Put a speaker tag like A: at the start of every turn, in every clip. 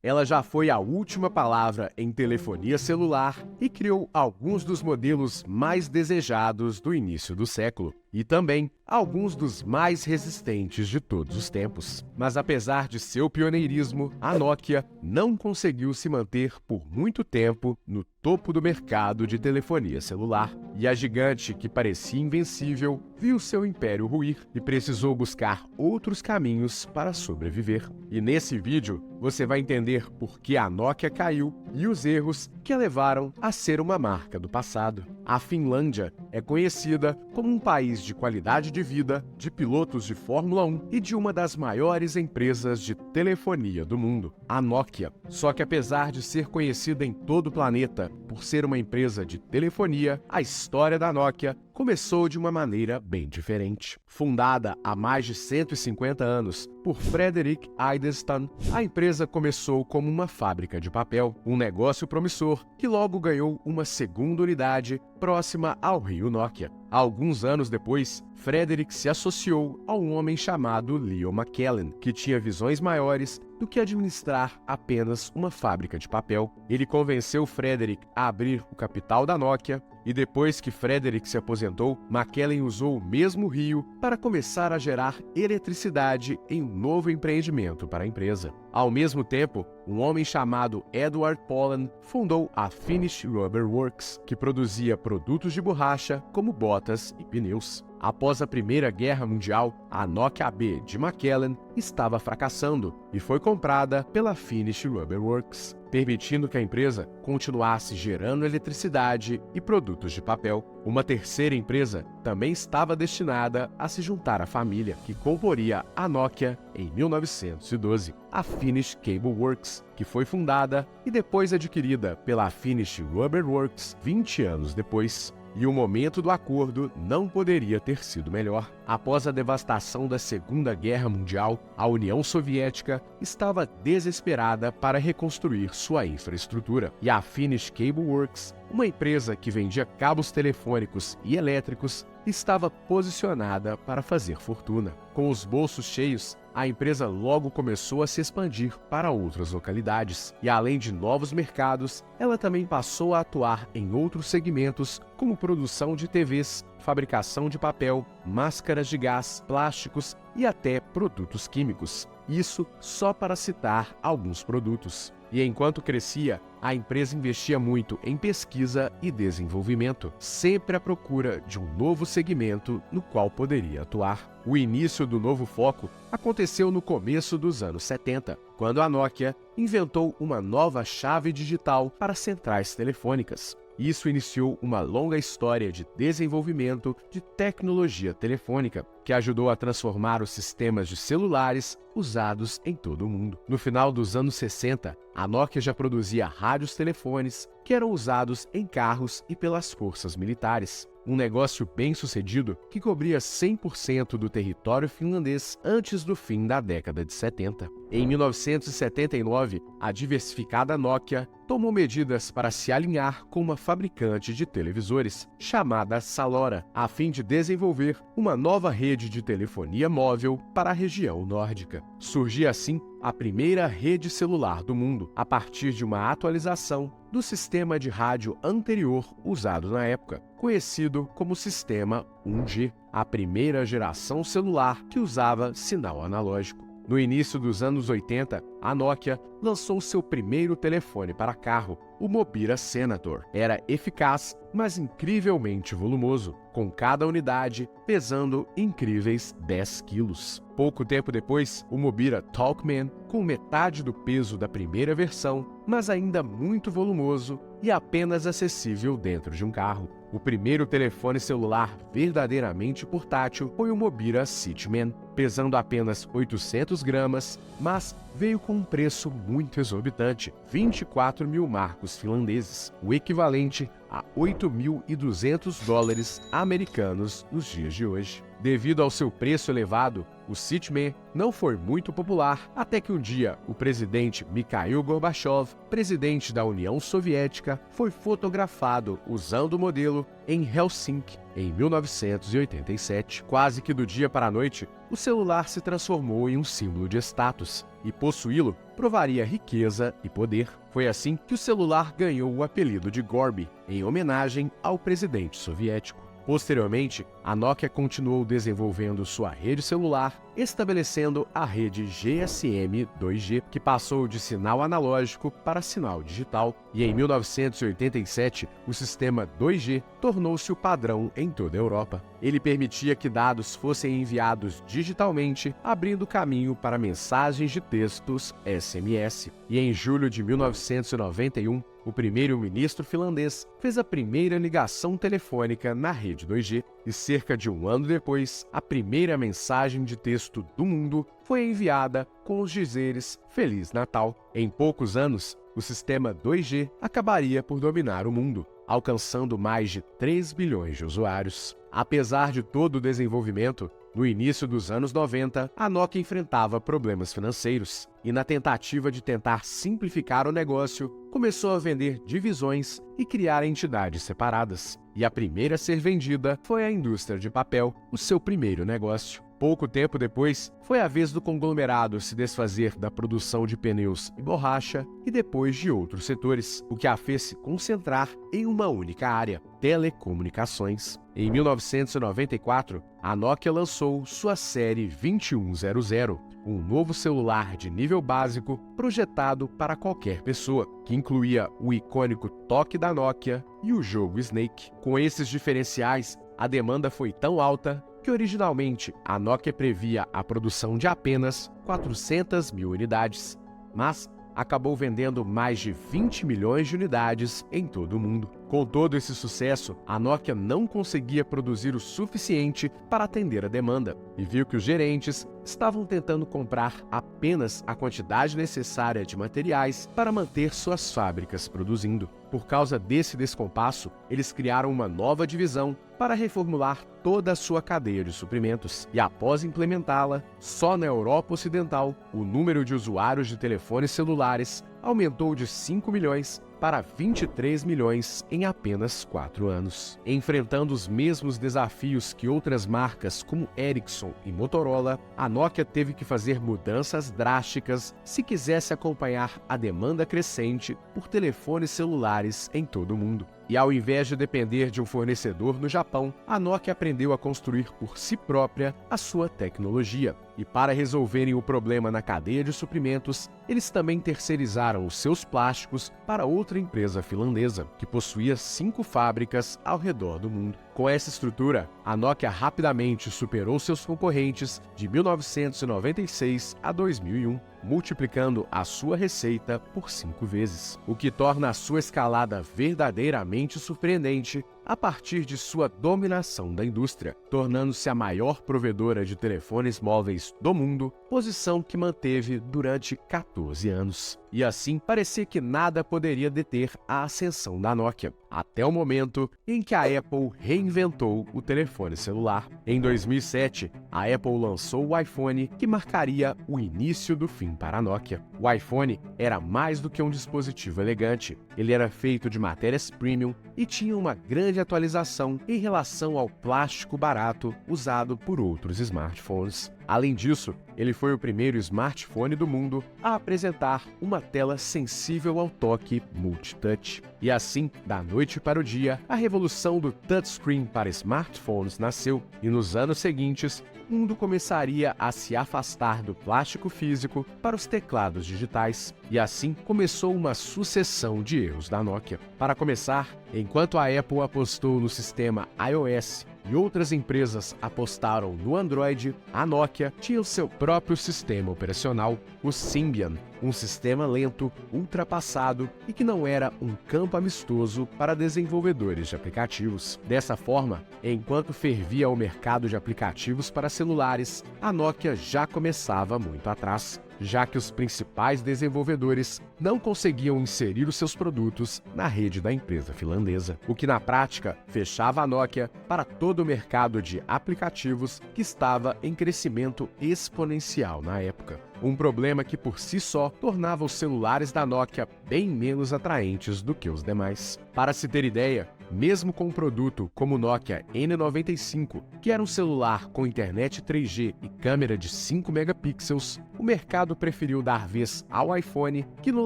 A: Ela já foi a última palavra em telefonia celular e criou alguns dos modelos mais desejados do início do século, e também alguns dos mais resistentes de todos os tempos. Mas apesar de seu pioneirismo, a Nokia não conseguiu se manter por muito tempo no topo do mercado de telefonia celular. E a gigante, que parecia invencível, viu seu império ruir e precisou buscar outros caminhos para sobreviver. E nesse vídeo, você vai entender por que a Nokia caiu e os erros que a levaram a ser uma marca do passado. A Finlândia é conhecida como um país de qualidade de vida, de pilotos de Fórmula 1 e de uma das maiores empresas de telefonia do mundo, a Nokia. Só que apesar de ser conhecida em todo o planeta por ser uma empresa de telefonia, a história da Nokia começou de uma maneira bem diferente. Fundada há mais de 150 anos por Frederick Idestam, a empresa começou como uma fábrica de papel, um negócio promissor que logo ganhou uma segunda unidade próxima ao Rio Nokia. Alguns anos depois, Frederick se associou a um homem chamado Leo McKellen, que tinha visões maiores do que administrar apenas uma fábrica de papel. Ele convenceu Frederick a abrir o capital da Nokia, e depois que Frederick se aposentou, McKellen usou o mesmo rio para começar a gerar eletricidade em um novo empreendimento para a empresa. Ao mesmo tempo, um homem chamado Edward Pollan fundou a Finnish Rubber Works, que produzia produtos de borracha como botas e pneus. Após a Primeira Guerra Mundial, a Nokia AB de McKellen estava fracassando e foi comprada pela Finnish Rubber Works, permitindo que a empresa continuasse gerando eletricidade e produtos de papel. Uma terceira empresa também estava destinada a se juntar à família, que comporia a Nokia em 1912, a Finnish Cable Works, que foi fundada e depois adquirida pela Finnish Rubber Works 20 anos depois. E o momento do acordo não poderia ter sido melhor. Após a devastação da Segunda Guerra Mundial, a União Soviética estava desesperada para reconstruir sua infraestrutura. E a Finnish Cable Works, uma empresa que vendia cabos telefônicos e elétricos, estava posicionada para fazer fortuna. Com os bolsos cheios, a empresa logo começou a se expandir para outras localidades. E além de novos mercados, ela também passou a atuar em outros segmentos, como produção de TVs, fabricação de papel, máscaras de gás, plásticos e até produtos químicos. Isso só para citar alguns produtos. E enquanto crescia, a empresa investia muito em pesquisa e desenvolvimento, sempre à procura de um novo segmento no qual poderia atuar. O início do novo foco aconteceu no começo dos anos 70, quando a Nokia inventou uma nova chave digital para centrais telefônicas. Isso iniciou uma longa história de desenvolvimento de tecnologia telefônica, que ajudou a transformar os sistemas de celulares usados em todo o mundo. No final dos anos 60, a Nokia já produzia rádios-telefones que eram usados em carros e pelas forças militares. Um negócio bem-sucedido que cobria 100% do território finlandês antes do fim da década de 70. Em 1979, a diversificada Nokia tomou medidas para se alinhar com uma fabricante de televisores, chamada Salora, a fim de desenvolver uma nova rede de telefonia móvel para a região nórdica. Surgia assim a primeira rede celular do mundo, a partir de uma atualização do sistema de rádio anterior usado na época, conhecido como Sistema 1G, a primeira geração celular que usava sinal analógico. No início dos anos 80, a Nokia lançou seu primeiro telefone para carro, o Mobira Senator. Era eficaz, mas incrivelmente volumoso, com cada unidade pesando incríveis 10 quilos. Pouco tempo depois, o Mobira Talkman, com metade do peso da primeira versão, mas ainda muito volumoso e apenas acessível dentro de um carro. O primeiro telefone celular verdadeiramente portátil foi o Mobira Cityman, pesando apenas 800 gramas, mas veio com um preço muito exorbitante, 24 mil marcos finlandeses, o equivalente a $8.200 americanos nos dias de hoje. Devido ao seu preço elevado, o Sitman não foi muito popular até que um dia o presidente Mikhail Gorbachev, presidente da União Soviética, foi fotografado usando o modelo em Helsinki em 1987. Quase que do dia para a noite, o celular se transformou em um símbolo de status e possuí-lo provaria riqueza e poder. Foi assim que o celular ganhou o apelido de Gorby, em homenagem ao presidente soviético. Posteriormente, a Nokia continuou desenvolvendo sua rede celular, estabelecendo a rede GSM 2G, que passou de sinal analógico para sinal digital, e em 1987, o sistema 2G tornou-se o padrão em toda a Europa. Ele permitia que dados fossem enviados digitalmente, abrindo caminho para mensagens de textos SMS. E em julho de 1991, o primeiro-ministro finlandês fez a primeira ligação telefônica na rede 2G e cerca de um ano depois, a primeira mensagem de texto do mundo foi enviada com os dizeres Feliz Natal. Em poucos anos, o sistema 2G acabaria por dominar o mundo, alcançando mais de 3 bilhões de usuários. Apesar de todo o desenvolvimento, no início dos anos 90, a Nokia enfrentava problemas financeiros e, na tentativa de tentar simplificar o negócio, começou a vender divisões e criar entidades separadas. E a primeira a ser vendida foi a indústria de papel, o seu primeiro negócio. Pouco tempo depois, foi a vez do conglomerado se desfazer da produção de pneus e borracha e depois de outros setores, o que a fez se concentrar em uma única área: telecomunicações. Em 1994, a Nokia lançou sua série 2100, um novo celular de nível básico projetado para qualquer pessoa, que incluía o icônico toque da Nokia e o jogo Snake. Com esses diferenciais, a demanda foi tão alta que originalmente a Nokia previa a produção de apenas 400 mil unidades, mas acabou vendendo mais de 20 milhões de unidades em todo o mundo. Com todo esse sucesso, a Nokia não conseguia produzir o suficiente para atender a demanda e viu que os gerentes estavam tentando comprar apenas a quantidade necessária de materiais para manter suas fábricas produzindo. Por causa desse descompasso, eles criaram uma nova divisão para reformular toda a sua cadeia de suprimentos. E após implementá-la, só na Europa Ocidental, o número de usuários de telefones celulares aumentou de 5 milhões para 23 milhões em apenas 4 anos. Enfrentando os mesmos desafios que outras marcas como Ericsson e Motorola, a Nokia teve que fazer mudanças drásticas se quisesse acompanhar a demanda crescente por telefones celulares em todo o mundo. E ao invés de depender de um fornecedor no Japão, a Nokia aprendeu a construir por si própria a sua tecnologia. E para resolverem o problema na cadeia de suprimentos, eles também terceirizaram os seus plásticos para outra empresa finlandesa, que possuía 5 fábricas ao redor do mundo. Com essa estrutura, a Nokia rapidamente superou seus concorrentes de 1996 a 2001, multiplicando a sua receita por 5 vezes, o que torna a sua escalada verdadeiramente surpreendente a partir de sua dominação da indústria, tornando-se a maior provedora de telefones móveis do mundo, posição que manteve durante 14 anos. E assim, parecia que nada poderia deter a ascensão da Nokia, até o momento em que a Apple reinventou o telefone celular. Em 2007, a Apple lançou o iPhone, que marcaria o início do fim para a Nokia. O iPhone era mais do que um dispositivo elegante. Ele era feito de matérias premium e tinha uma grande atualização em relação ao plástico barato usado por outros smartphones. Além disso, ele foi o primeiro smartphone do mundo a apresentar uma tela sensível ao toque multitouch. E assim, da noite para o dia, a revolução do touchscreen para smartphones nasceu, e nos anos seguintes, o mundo começaria a se afastar do plástico físico para os teclados digitais. E assim começou uma sucessão de erros da Nokia. Para começar, enquanto a Apple apostou no sistema iOS e outras empresas apostaram no Android, a Nokia tinha o seu próprio sistema operacional, o Symbian, um sistema lento, ultrapassado e que não era um campo amistoso para desenvolvedores de aplicativos. Dessa forma, enquanto fervia o mercado de aplicativos para celulares, a Nokia já começava muito atrás. já que os principais desenvolvedores não conseguiam inserir os seus produtos na rede da empresa finlandesa, o que na prática fechava a Nokia para todo o mercado de aplicativos que estava em crescimento exponencial na época. Um problema que por si só tornava os celulares da Nokia bem menos atraentes do que os demais. Para se ter ideia, mesmo com um produto como o Nokia N95, que era um celular com internet 3G e câmera de 5 megapixels, o mercado preferiu dar vez ao iPhone, que no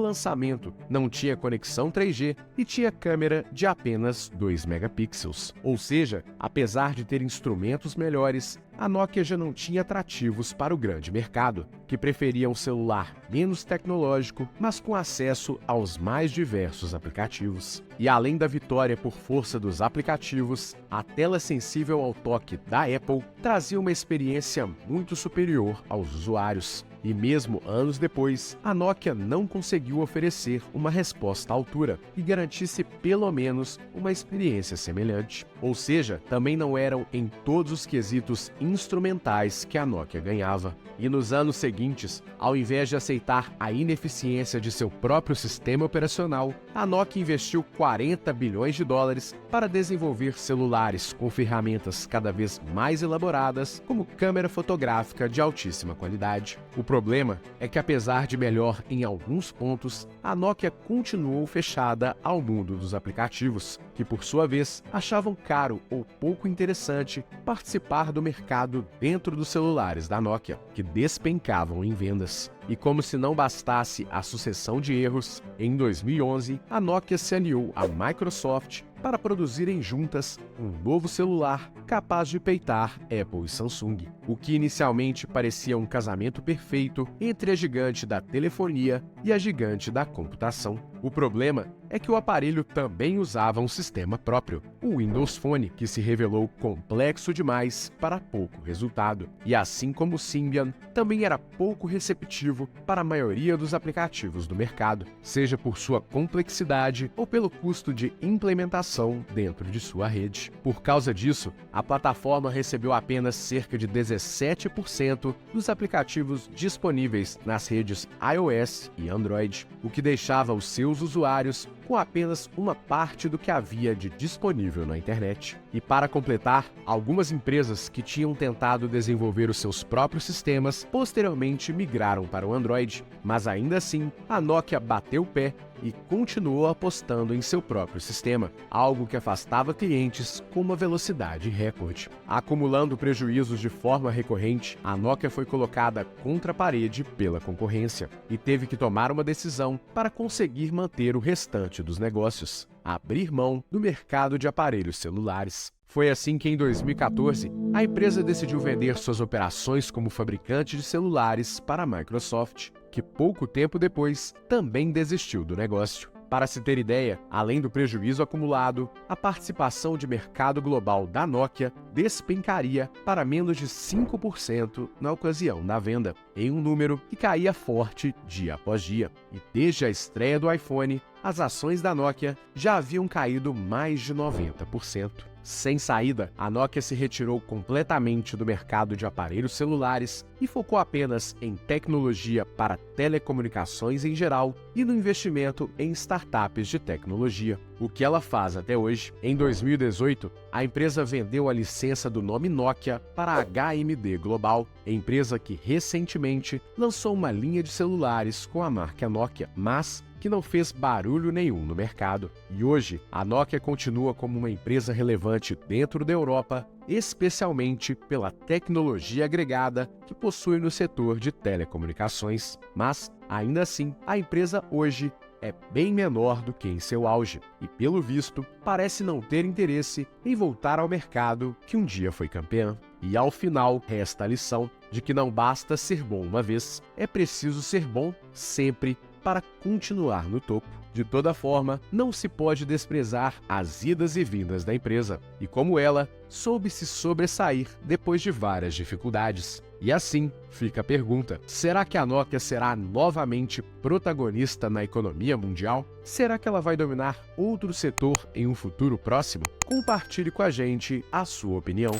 A: lançamento não tinha conexão 3G e tinha câmera de apenas 2 megapixels. Ou seja, apesar de ter instrumentos melhores, a Nokia já não tinha atrativos para o grande mercado, que preferia um celular menos tecnológico, mas com acesso aos mais diversos aplicativos. E além da vitória por força dos aplicativos, a tela sensível ao toque da Apple trazia uma experiência muito superior aos usuários. E mesmo anos depois, a Nokia não conseguiu oferecer uma resposta à altura que garantisse pelo menos uma experiência semelhante. Ou seja, também não eram em todos os quesitos instrumentais que a Nokia ganhava. E nos anos seguintes, ao invés de aceitar a ineficiência de seu próprio sistema operacional, a Nokia investiu 40 bilhões de dólares para desenvolver celulares com ferramentas cada vez mais elaboradas, como câmera fotográfica de altíssima qualidade. O problema é que, apesar de melhor em alguns pontos, a Nokia continuou fechada ao mundo dos aplicativos, que por sua vez achavam caro ou pouco interessante participar do mercado dentro dos celulares da Nokia, que despencavam em vendas. E como se não bastasse a sucessão de erros, em 2011 a Nokia se aliou à Microsoft para produzirem juntas um novo celular capaz de peitar Apple e Samsung, o que inicialmente parecia um casamento perfeito entre a gigante da telefonia e a gigante da computação. O problema é que o aparelho também usava um sistema próprio, o Windows Phone, que se revelou complexo demais para pouco resultado, e assim como o Symbian, também era pouco receptivo para a maioria dos aplicativos do mercado, seja por sua complexidade ou pelo custo de implementação dentro de sua rede. Por causa disso, a plataforma recebeu apenas cerca de 17% dos aplicativos disponíveis nas redes iOS e Android, o que deixava os seus usuários com apenas uma parte do que havia de disponível na internet. E para completar, algumas empresas que tinham tentado desenvolver os seus próprios sistemas posteriormente migraram para o Android, mas ainda assim a Nokia bateu o pé e continuou apostando em seu próprio sistema, algo que afastava clientes com uma velocidade recorde. Acumulando prejuízos de forma recorrente, a Nokia foi colocada contra a parede pela concorrência e teve que tomar uma decisão para conseguir manter o restante dos negócios: abrir mão do mercado de aparelhos celulares. Foi assim que, em 2014, a empresa decidiu vender suas operações como fabricante de celulares para a Microsoft, que pouco tempo depois também desistiu do negócio. Para se ter ideia, além do prejuízo acumulado, a participação de mercado global da Nokia despencaria para menos de 5% na ocasião da venda, em um número que caía forte dia após dia. E desde a estreia do iPhone, as ações da Nokia já haviam caído mais de 90%. Sem saída, a Nokia se retirou completamente do mercado de aparelhos celulares e focou apenas em tecnologia para telecomunicações em geral e no investimento em startups de tecnologia, o que ela faz até hoje. Em 2018, a empresa vendeu a licença do nome Nokia para a HMD Global, empresa que recentemente lançou uma linha de celulares com a marca Nokia, mas que não fez barulho nenhum no mercado. E hoje, a Nokia continua como uma empresa relevante dentro da Europa, especialmente pela tecnologia agregada que possui no setor de telecomunicações. Mas, ainda assim, a empresa hoje é bem menor do que em seu auge e, pelo visto, parece não ter interesse em voltar ao mercado que um dia foi campeã. E ao final, resta a lição de que não basta ser bom uma vez, é preciso ser bom sempre para continuar no topo. De toda forma, não se pode desprezar as idas e vindas da empresa, e como ela, soube se sobressair depois de várias dificuldades. E assim, fica a pergunta: será que a Nokia será novamente protagonista na economia mundial? Será que ela vai dominar outro setor em um futuro próximo? Compartilhe com a gente a sua opinião.